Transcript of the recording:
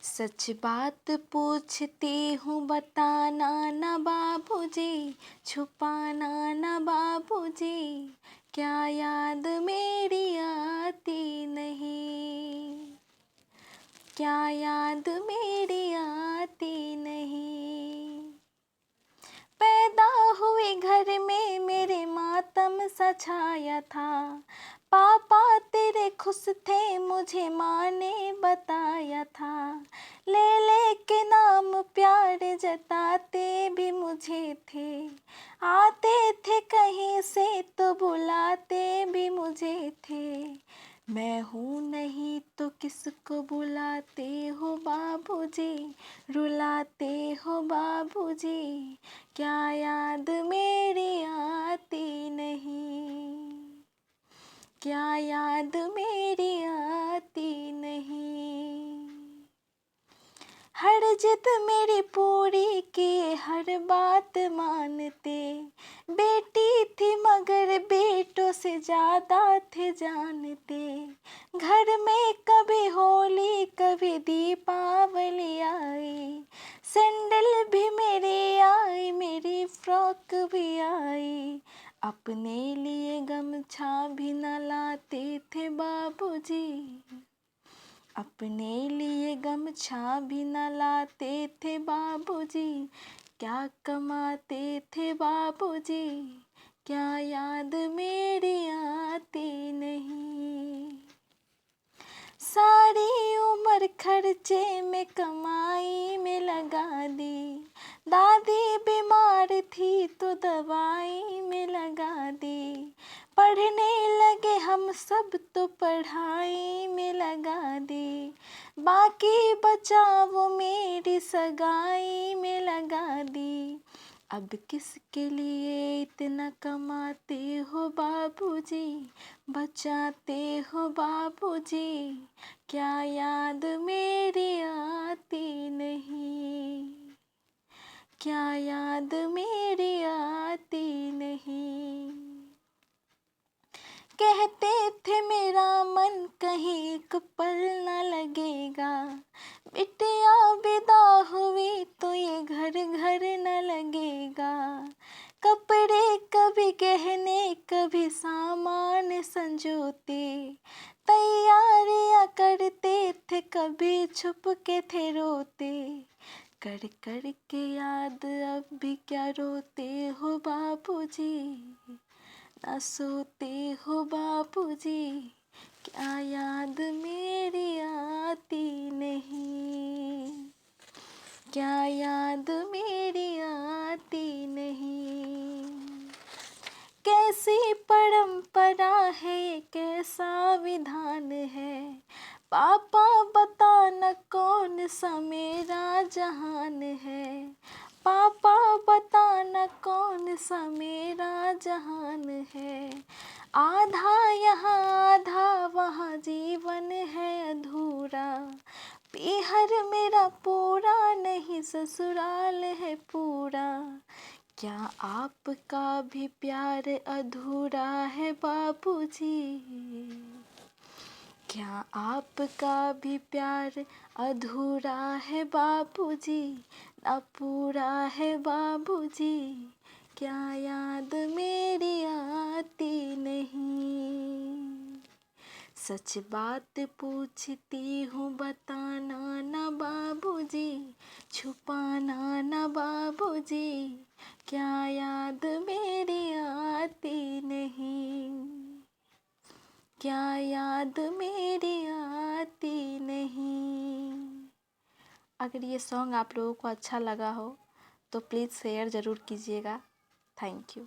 सच बात पूछती हूँ बताना ना बाबूजी, छुपाना ना बाबूजी, क्या याद मेरी आती नहीं, क्या याद मेरी आती नहीं। पैदा हुई घर में मेरे मातम सा छाया था, पापा तेरे खुश थे मुझे माँ ने बताया था। ले के नाम प्यार जताते भी मुझे थे, आते थे कहीं से तो बुलाते भी मुझे थे। मैं हूँ नहीं तो किसको बुलाते हो बाबूजी, रुलाते हो बाबूजी, क्या याद मेरी आती नहीं, क्या याद मेरी आती नहीं। हर जिद मेरी पूरी किए हर बात मानते, बेटी थी मगर बेटों से ज़्यादा थे जानते। घर में कभी होली कभी दीपावली आई, सैंडल भी मेरी आई मेरी फ्रॉक भी आई। अपने लिए गमछा भी न लाते थे बाबूजी, अपने लिए गमछा भी न लाते थे बाबूजी, क्या कमाते थे बाबूजी, क्या याद मेरी आती नहीं। सारी उम्र खर्चे में कमाई में लगा दी, दादी बीमार थी तो दवाई में लगा दी। पढ़ने लगे हम सब तो पढ़ाई में लगा दी, बाकी बचा वो मेरी सगाई में लगा दी। अब किसके लिए इतना कमाते हो बाबूजी, बचाते हो बाबूजी, क्या याद मेरी आती नहीं, क्या याद मेरी आती नहीं। कहते थे मेरा मन कहीं एक पल न लगेगा, बिटिया विदा हुई तो ये घर घर न लगेगा। कपड़े कभी गहने कभी सामान संजोते, तैयारियां करते थे कभी छुप के थे रोते। कर कर के याद अब भी क्या रोते हो बाबूजी, ना सोते हो बाबूजी, क्या याद मेरी आती नहीं, क्या याद मेरी आती नहीं। कैसी परंपरा है ये कैसा विधान है, पापा बताना कौन सा मेरा जहान है। पापा बताना कौन सा मेरा जहान है, आधा यहाँ आधा वहाँ जीवन है अधूरा। पीहर मेरा पूरा नहीं ससुराल है पूरा, क्या आपका भी प्यार अधूरा है बाबूजी, क्या आपका भी प्यार अधूरा है बाबूजी, ना पूरा है बाबूजी, क्या याद मेरी आती नहीं। सच बात पूछती हूँ बताना ना बाबूजी, छुपाना ना बाबूजी, क्या याद मेरी आती नहीं, क्या याद मेरी आती नहीं। अगर ये सॉन्ग आप लोगों को अच्छा लगा हो तो प्लीज़ शेयर ज़रूर कीजिएगा। Thank you.